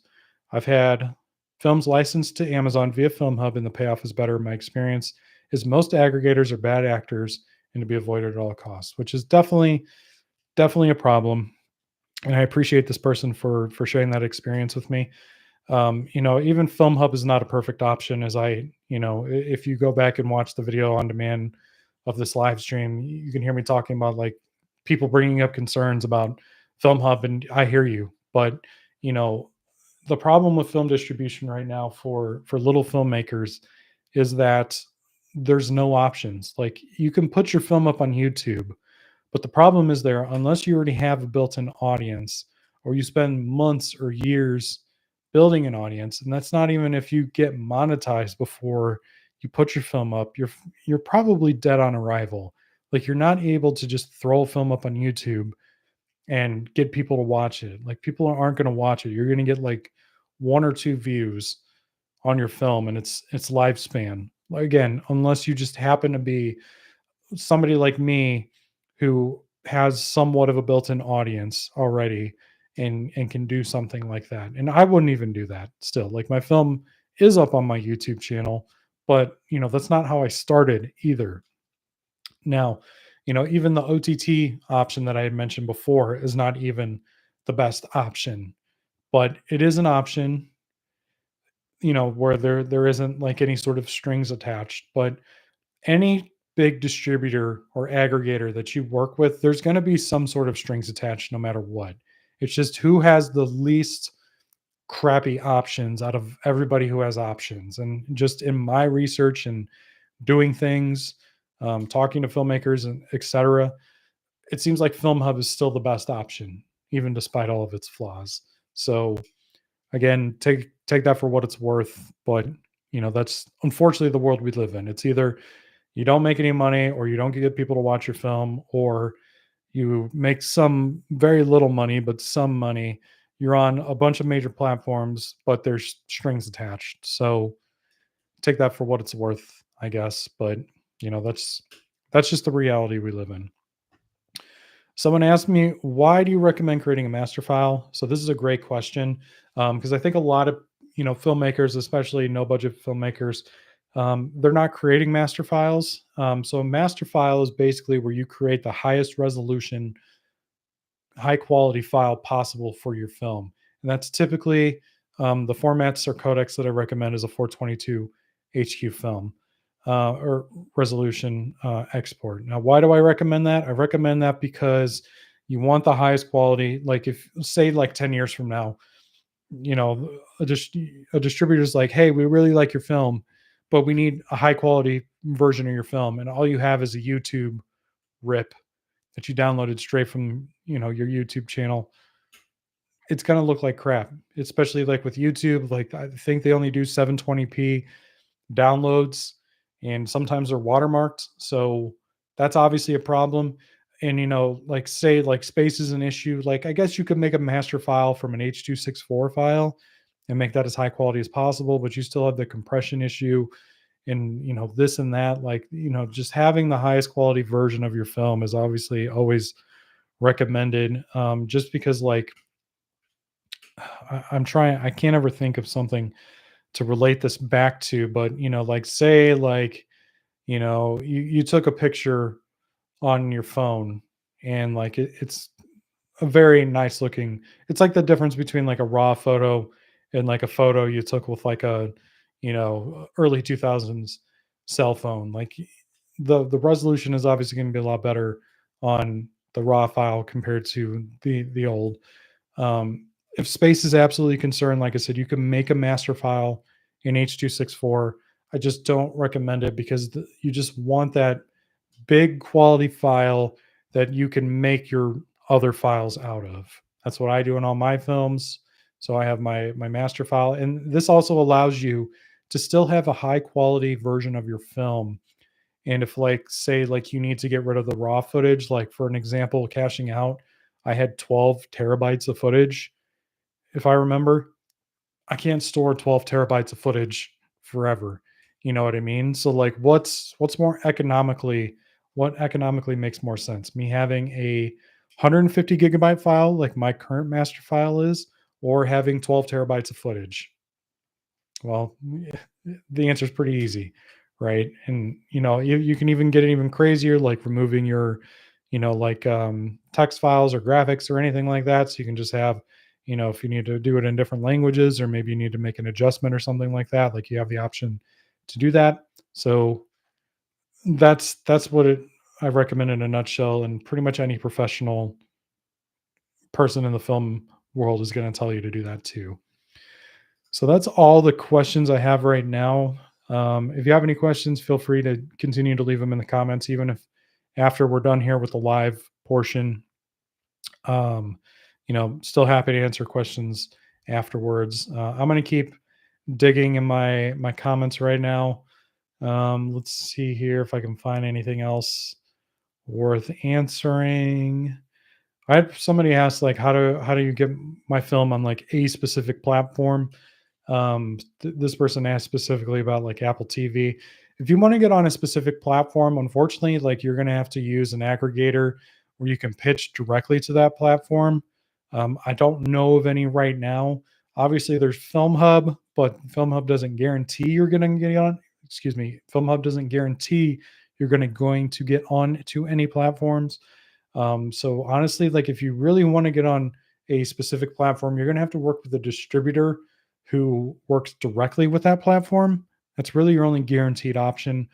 I've had films licensed to Amazon via Filmhub, and the payoff is better. My experience is most aggregators are bad actors and to be avoided at all costs, which is definitely a problem. And I appreciate this person for sharing that experience with me. Even Filmhub is not a perfect option, as if you go back and watch the video on demand of this live stream, you can hear me talking about like people bringing up concerns about Filmhub, and I hear you. But you know, the problem with film distribution right now for little filmmakers is that there's no options. Like, you can put your film up on YouTube, but the problem is there, unless you already have a built-in audience or you spend months or years building an audience, and that's not even if you get monetized before you put your film up, you're probably dead on arrival. Like, you're not able to just throw a film up on YouTube and get people to watch it. Like, people aren't going to watch it. You're going to get like 1 or 2 views on your film and its lifespan. Again, unless you just happen to be somebody like me who has somewhat of a built-in audience already and can do something like that. And I wouldn't even do that still. Like, my film is up on my YouTube channel, but that's not how I started either. Now, even the OTT option that I had mentioned before is not even the best option, but it is an option, where there isn't like any sort of strings attached. But any big distributor or aggregator that you work with, there's going to be some sort of strings attached no matter what. It's just who has the least crappy options out of everybody who has options. And just in my research and doing things, talking to filmmakers and etc., it seems like Filmhub is still the best option, even despite all of its flaws. So again, take that for what it's worth. But that's unfortunately the world we live in. It's either you don't make any money or you don't get people to watch your film, or you make some very little money but some money. You're on a bunch of major platforms but there's strings attached. So take that for what it's worth, I guess. But that's just the reality we live in. Someone asked me, why do you recommend creating a master file? So this is a great question, because I think a lot of filmmakers, especially no budget filmmakers, they're not creating master files. So a master file is basically where you create the highest resolution, high quality file possible for your film, and that's typically the formats or codecs that I recommend is a 422 HQ film or resolution export. Now, why do I recommend that? I recommend that because you want the highest quality. Like if say like 10 years from now, a distributor's like, hey, we really like your film, but we need a high quality version of your film, and all you have is a YouTube rip that you downloaded straight from your YouTube channel. It's gonna look like crap, especially like with YouTube. Like I think they only do 720p downloads, and sometimes they're watermarked. So that's obviously a problem. And like say like space is an issue. Like I guess you could make a master file from an H.264 file and make that as high quality as possible, but you still have the compression issue and this and that. Like just having the highest quality version of your film is obviously always recommended. Just because like I can't ever think of something to relate this back to, but like say like you took a picture on your phone, and like it's a very nice looking. It's like the difference between like a raw photo and like a photo you took with like a early 2000s cell phone. Like the resolution is obviously going to be a lot better on the raw file compared to the old. If space is absolutely concerned, like I said, you can make a master file in H.264. I just don't recommend it because you just want that big quality file that you can make your other files out of. That's what I do in all my films. So I have my master file, and this also allows you to still have a high quality version of your film. And if like say like you need to get rid of the raw footage, like for an example, cashing out, I had 12 terabytes of footage, if I remember. I can't store 12 terabytes of footage forever. You know what I mean? So like what's more economically, what economically makes more sense? Me having a 150 gigabyte file like my current master file is, or having 12 terabytes of footage? Well, the answer is pretty easy, right? And you can even get it even crazier, like removing your, like text files or graphics or anything like that. So you can just have, if you need to do it in different languages, or maybe you need to make an adjustment or something like that, like you have the option to do that. So that's what I recommend in a nutshell. And pretty much any professional person in the film world is going to tell you to do that too. So that's all the questions I have right now. If you have any questions, feel free to continue to leave them in the comments, even if after we're done here with the live portion. Still happy to answer questions afterwards. I'm going to keep digging in my comments right now. Let's see here if I can find anything else worth answering. I had somebody ask like how do you get my film on like a specific platform. This person asked specifically about like Apple TV. If you want to get on a specific platform, unfortunately, like you're going to have to use an aggregator where you can pitch directly to that platform. I don't know of any right now. Obviously, there's Filmhub, but Filmhub doesn't guarantee you're going to get on. Excuse me, Filmhub doesn't guarantee you're going to get on to any platforms. So honestly, like if you really want to get on a specific platform, you're going to have to work with a distributor who works directly with that platform. That's really your only guaranteed option.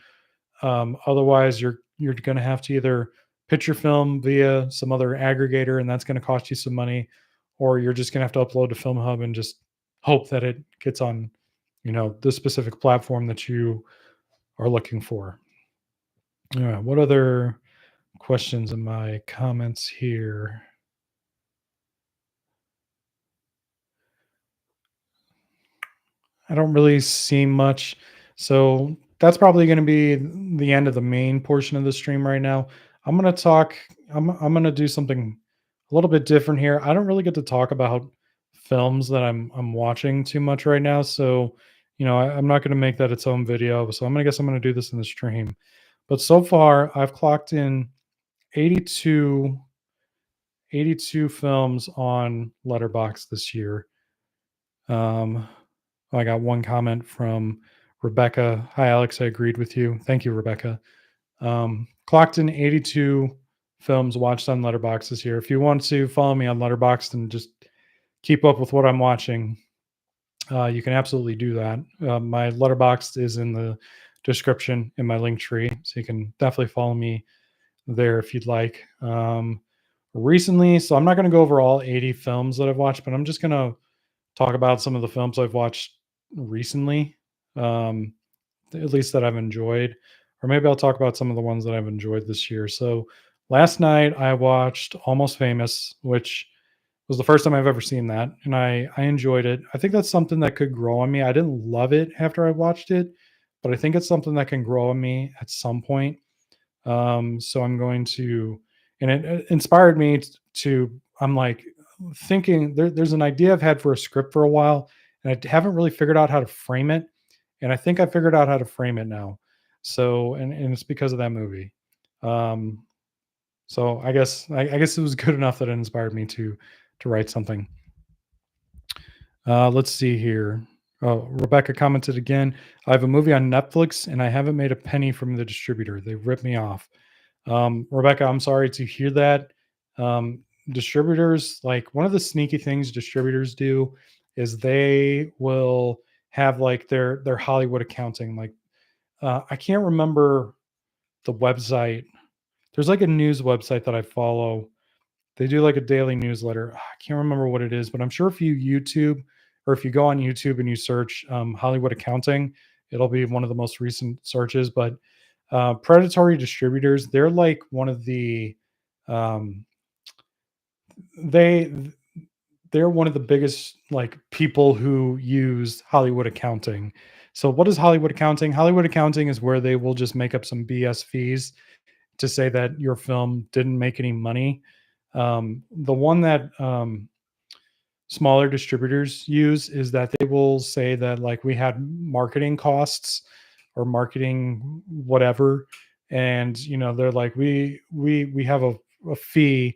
Otherwise, you're going to have to either pitch your film via some other aggregator, and that's going to cost you some money, or you're just going to have to upload to Filmhub and just hope that it gets on, the specific platform that you are looking for. All right. What other questions in my comments here? I don't really see much. So that's probably going to be the end of the main portion of the stream right now. I'm going to talk, I'm going to do something a little bit different here. I don't really get to talk about films that I'm watching too much right now. So, I'm not going to make that its own video. So I'm going to do this in the stream. But so far, I've clocked in 82, 82 films on Letterbox this year. Um, I got one comment from Rebecca. Hi, Alex. I agreed with you. Thank you, Rebecca. Clocked in 82 films watched on Letterboxd this year. If you want to follow me on Letterboxd and just keep up with what I'm watching, you can absolutely do that. My Letterboxd is in the description in my link tree, so you can definitely follow me there if you'd like. Recently, so I'm not going to go over all 80 films that I've watched, but I'm just going to talk about some of the films I've watched recently, um, at least that I've enjoyed, or maybe I'll talk about some of the ones that I've enjoyed this year. So last night I watched Almost Famous, which was the first time I've ever seen that, and I enjoyed it. I think that's something that could grow on me. I didn't love it after I watched it, but I think it's something that can grow on me at some point. So I'm going to, and it inspired me to. I'm like thinking there's an idea I've had for a script for a while, and I haven't really figured out how to frame it. And I think I figured out how to frame it now. So, and it's because of that movie. Um, so I guess it was good enough that it inspired me to write something. Let's see here. Oh, Rebecca commented again. I have a movie on Netflix and I haven't made a penny from the distributor. They ripped me off. Rebecca, I'm sorry to hear that. Distributors, like one of the sneaky things distributors do is they will have like their Hollywood accounting. Like I can't remember the website. There's like a news website that I follow. They do like a daily newsletter. I can't remember what it is, but I'm sure if you YouTube or if you go on YouTube and you search Hollywood accounting, it'll be one of the most recent searches. But predatory distributors, they're like one of the um, they they're one of the biggest like people who use Hollywood accounting. So what is Hollywood accounting? Hollywood accounting is where they will just make up some BS fees to say that your film didn't make any money. The one that smaller distributors use is that they will say that like we had marketing costs or marketing whatever, and they're like we have a fee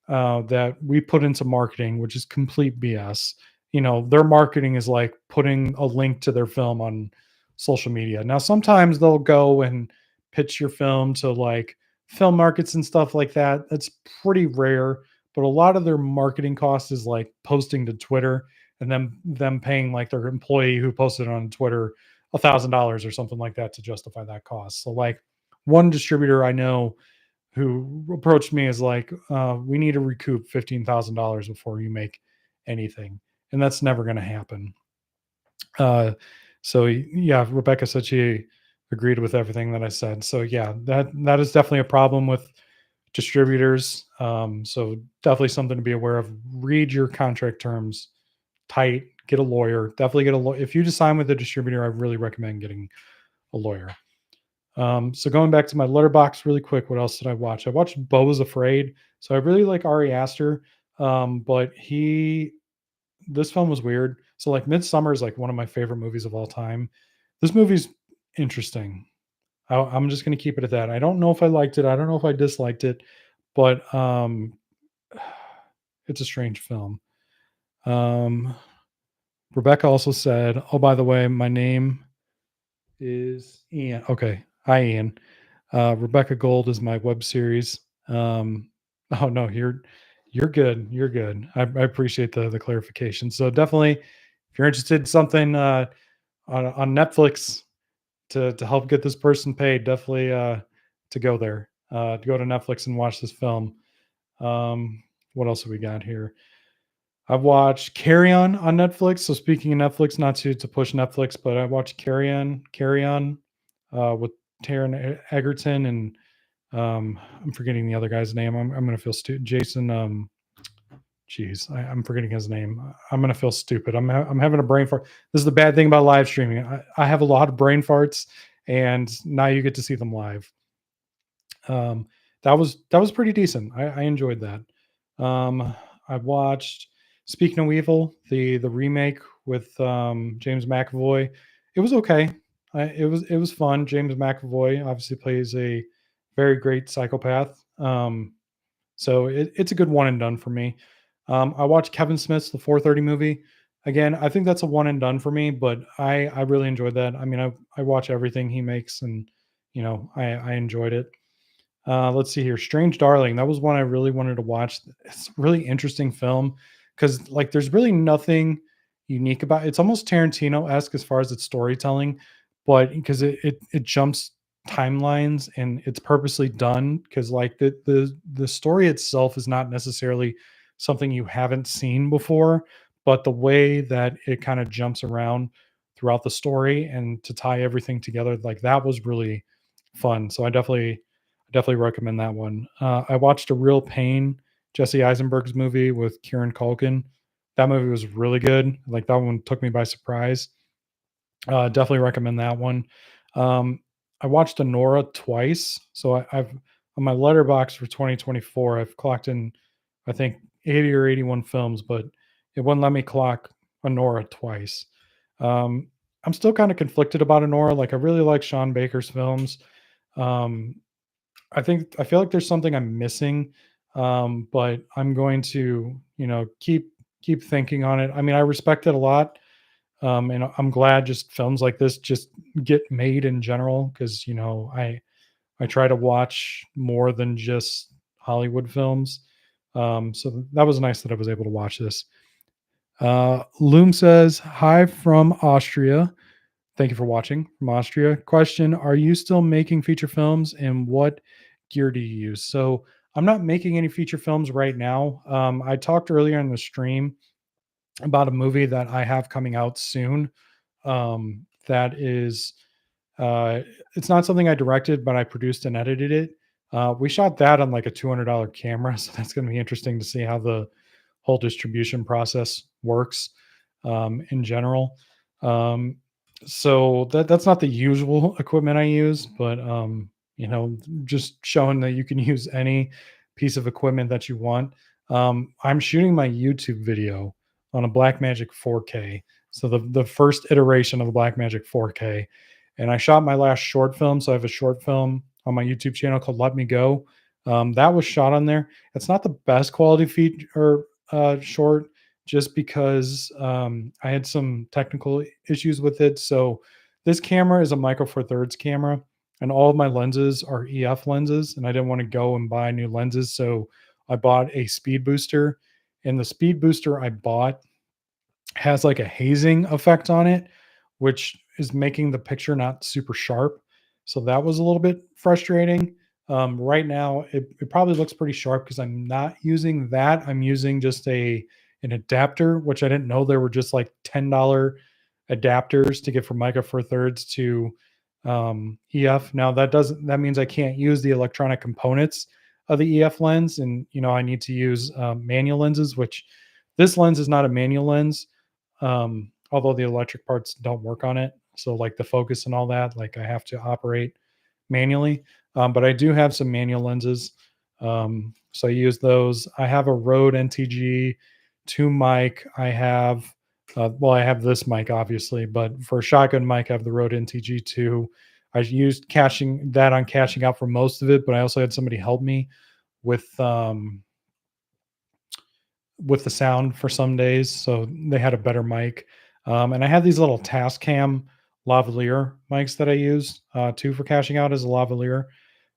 that we put into marketing, which is complete BS. Their marketing is like putting a link to their film on social media. Now, sometimes they'll go and pitch your film to like film markets and stuff like that. That's pretty rare, but a lot of their marketing cost is like posting to Twitter and then them paying like their employee who posted on Twitter $1,000 or something like that to justify that cost. So like one distributor I know who approached me as like, we need to recoup $15,000 before you make anything. And that's never going to happen. So yeah, Rebecca said she agreed with everything that I said. So yeah, that is definitely a problem with distributors. So definitely something to be aware of. Read your contract terms tight, get a lawyer, definitely get a lawyer. If you just sign with a distributor, I really recommend getting a lawyer. So going back to my letterbox really quick, what else did I watch? I watched Bo Was Afraid. So I really like Ari Aster. But this film was weird. So like Midsummer is like one of my favorite movies of all time. This movie's interesting. I'm just going to keep it at that. I don't know if I liked it. I don't know if I disliked it, but it's a strange film. Um, Rebecca also said, "Oh, by the way, my name is Ian." Okay, hi Ian. Rebecca Gold is my web series. Oh no, you're good. You're good. I appreciate the clarification. So definitely, if you're interested in something on Netflix, to help get this person paid, definitely to go there, to go to Netflix and watch this film. What else have we got here? I've watched Carry On Netflix. So speaking of Netflix, not to push Netflix, but I watched Carry On with Taron Egerton and I'm forgetting the other guy's name. I'm gonna feel stupid. Jason. Jeez, I'm forgetting his name. I'm gonna feel stupid. I'm having a brain fart. This is the bad thing about live streaming. I have a lot of brain farts, and now you get to see them live. Um, that was pretty decent. I enjoyed that. I watched Speaking of Evil, the remake with James McAvoy. It was okay. It was fun. James McAvoy obviously plays a very great psychopath. So it's a good one and done for me. I watched Kevin Smith's The 4:30 movie. Again, I think that's a one and done for me, but I really enjoyed that. I mean, I watch everything he makes, and I enjoyed it. Let's see here. Strange Darling. That was one I really wanted to watch. It's a really interesting film because like there's really nothing unique about it. It's almost Tarantino-esque as far as its storytelling, but because it jumps timelines and it's purposely done because like the story itself is not necessarily something you haven't seen before, but the way that it kind of jumps around throughout the story and to tie everything together, like that was really fun. So I definitely recommend that one. I watched A Real Pain, Jesse Eisenberg's movie with Kieran Culkin. That movie was really good. Like that one took me by surprise. Definitely recommend that one. Um, I watched Anora twice, so I've on my letterbox for 2024. I've clocked in, I think 80 or 81 films, but it wouldn't let me clock Anora twice. Um, I'm still kind of conflicted about Anora. Like I really like Sean Baker's films. Um, I feel like there's something I'm missing, but I'm going to, keep thinking on it. I mean, I respect it a lot, and I'm glad just films like this just get made in general because I try to watch more than just Hollywood films. So that was nice that I was able to watch this. Loom says hi from Austria. Thank you for watching from Austria. Question: are you still making feature films, and what gear do you use? So I'm not making any feature films right now. I talked earlier in the stream about a movie that I have coming out soon. That is, uh, it's not something I directed, but I produced and edited it. We shot that on like a $200 camera, so that's going to be interesting to see how the whole distribution process works in general. Um, so that's not the usual equipment I use, but just showing that you can use any piece of equipment that you want. I'm shooting my YouTube video on a Blackmagic 4K. So the first iteration of the Blackmagic 4K, and I shot my last short film. So I have a short film on my YouTube channel called Let Me Go. That was shot on there. It's not the best quality feed or short, just because I had some technical issues with it. So this camera is a Micro Four Thirds camera, and all of my lenses are EF lenses, and I didn't want to go and buy new lenses, so I bought a speed booster. And the speed booster I bought has like a hazing effect on it, which is making the picture not super sharp. So that was a little bit frustrating. Right now, it probably looks pretty sharp because I'm not using that. I'm using just an adapter, which I didn't know there were just like $10 adapters to get from Micro Four Thirds to EF. Now that means I can't use the electronic components of the EF lens, and I need to use manual lenses, which this lens is not a manual lens, although the electric parts don't work on it. So like the focus and all that, like I have to operate manually. But I do have some manual lenses. So I use those. I have a Rode NTG 2 mic. I have this mic obviously, but for a shotgun mic, I have the Rode NTG 2. I used cashing out for most of it, but I also had somebody help me with with the sound for some days, so they had a better mic. And I had these little Tascam lavalier mics that I use too for cashing out as a lavalier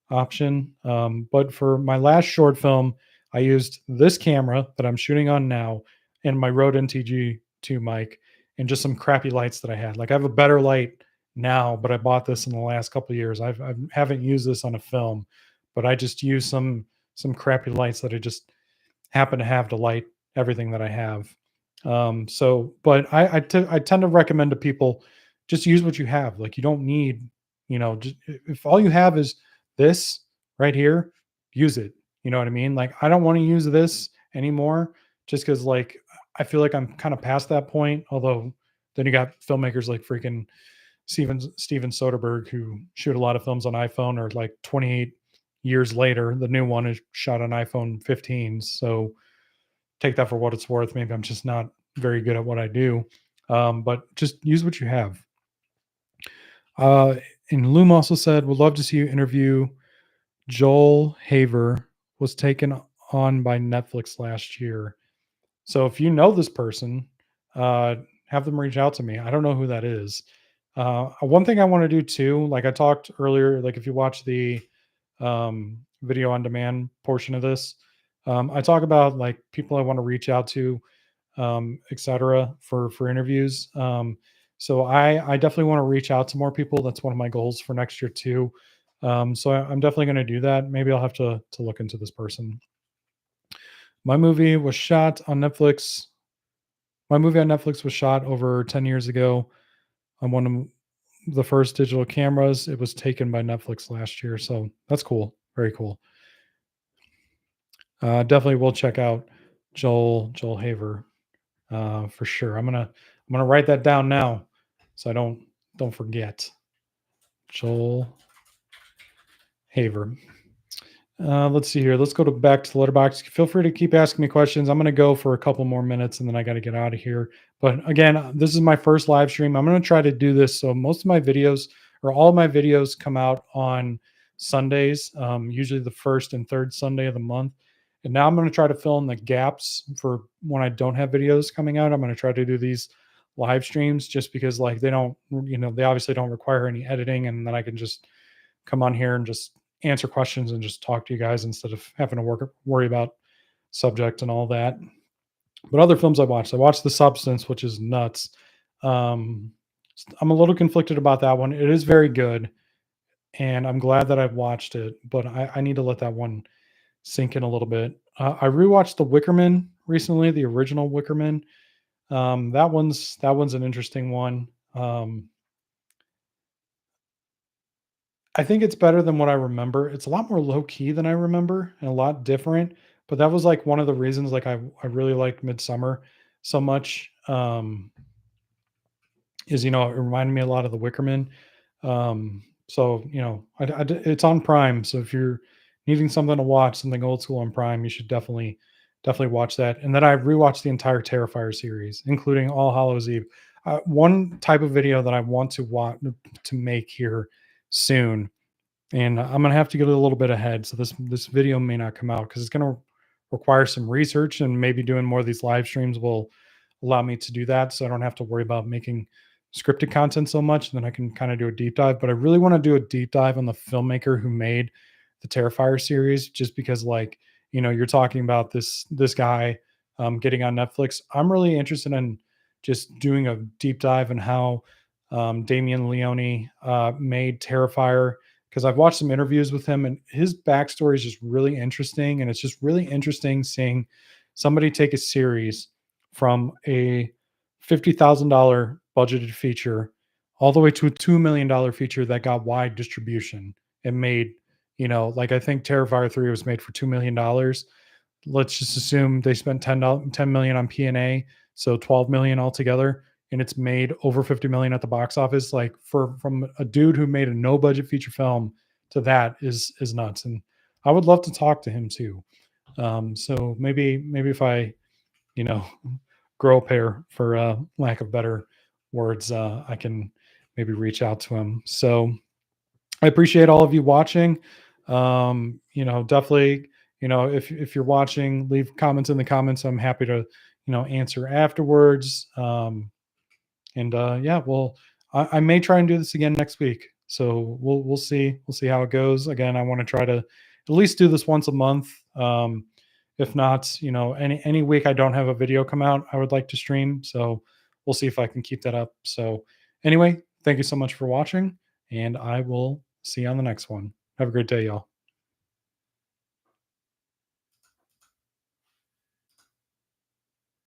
option. But for my last short film, I used this camera that I'm shooting on now and my Rode NTG 2 mic and just some crappy lights that I had. Like I have a better light now, but I bought this in the last couple of years. I haven't used this on a film, but I just use some crappy lights that I just happen to have to light everything that I have. But I tend to recommend to people just use what you have. Like you don't need, just if all you have is this right here, use it. You know what I mean? Like I don't want to use this anymore just because like I feel like I'm kind of past that point. Although then you got filmmakers like freaking Steven Soderbergh who shoot a lot of films on iPhone or like 28 years later. The new one is shot on iPhone 15. So take that for what it's worth. Maybe I'm just not very good at what I do. But just use what you have. Uh, and Loom also said, would love to see you interview Joel Haver, was taken on by Netflix last year. So if you know this person, uh, have them reach out to me. I don't know who that is. One thing I want to do too, like I talked earlier, like if you watch the video on demand portion of this, I talk about like people I want to reach out to, etc. for interviews. So I definitely want to reach out to more people. That's one of my goals for next year too. I'm definitely going to do that. Maybe I'll have to look into this person. My movie was shot on Netflix. My movie on Netflix was shot over 10 years ago on one of the first digital cameras. It was taken by Netflix last year. So that's cool. Very cool. Definitely will check out Joel Haver for sure. I'm gonna write that down now so I don't forget. Joel Haver. Let's see here. Let's go back to the letterbox. Feel free to keep asking me questions. I'm going to go for a couple more minutes and then I got to get out of here. But again, this is my first live stream. I'm going to try to do this. So most of my videos or all of my videos come out on Sundays, usually the first and third Sunday of the month. And now I'm going to try to fill in the gaps for when I don't have videos coming out. I'm going to try to do these live streams just because like they don't, they obviously don't require any editing and then I can just come on here and just answer questions and just talk to you guys instead of having to worry about subject and all that. But other films I watched The Substance, which is nuts. Um, I'm a little conflicted about that one. It is very good, and I'm glad that I've watched it, but I need to let that one sink in a little bit. I rewatched The Wickerman recently, the original Wickerman. That one's an interesting one. I think it's better than what I remember. It's a lot more low key than I remember and a lot different. But that was like one of the reasons like I really liked Midsummer so much. Is it reminded me a lot of The Wickerman. So it's on Prime. So if you're needing something to watch, something old school on Prime, you should definitely watch that. And then I rewatched the entire Terrifier series, including All Hallows Eve. One type of video that I want to make here soon, and I'm gonna have to get a little bit ahead. So this video may not come out because it's gonna require some research, and maybe doing more of these live streams will allow me to do that. So I don't have to worry about making scripted content so much. And then I can kind of do a deep dive. But I really want to do a deep dive on the filmmaker who made the Terrifier series, just because like you're talking about this guy getting on Netflix. I'm really interested in just doing a deep dive in how Damien Leone made Terrifier, because I've watched some interviews with him and his backstory is just really interesting. And it's just really interesting seeing somebody take a series from a $50,000 budgeted feature all the way to a $2 million feature that got wide distribution and made, like I think Terrifier 3 was made for $2 million. Let's just assume they spent 10 million on P&A, so 12 million altogether, and it's made over 50 million at the box office. Like from a dude who made a no budget feature film to that is nuts. And I would love to talk to him too. So maybe if I, you know, grow a pair for lack of better words, I can maybe reach out to him. So I appreciate all of you watching. Definitely, if you're watching, leave comments in the comments. I'm happy to, answer afterwards. Yeah, well, I may try and do this again next week. So we'll see. We'll see how it goes. Again, I want to try to at least do this once a month. If not, any week I don't have a video come out, I would like to stream. So we'll see if I can keep that up. So anyway, Thank you so much for watching, and I will see you on the next one. Have a great day, y'all.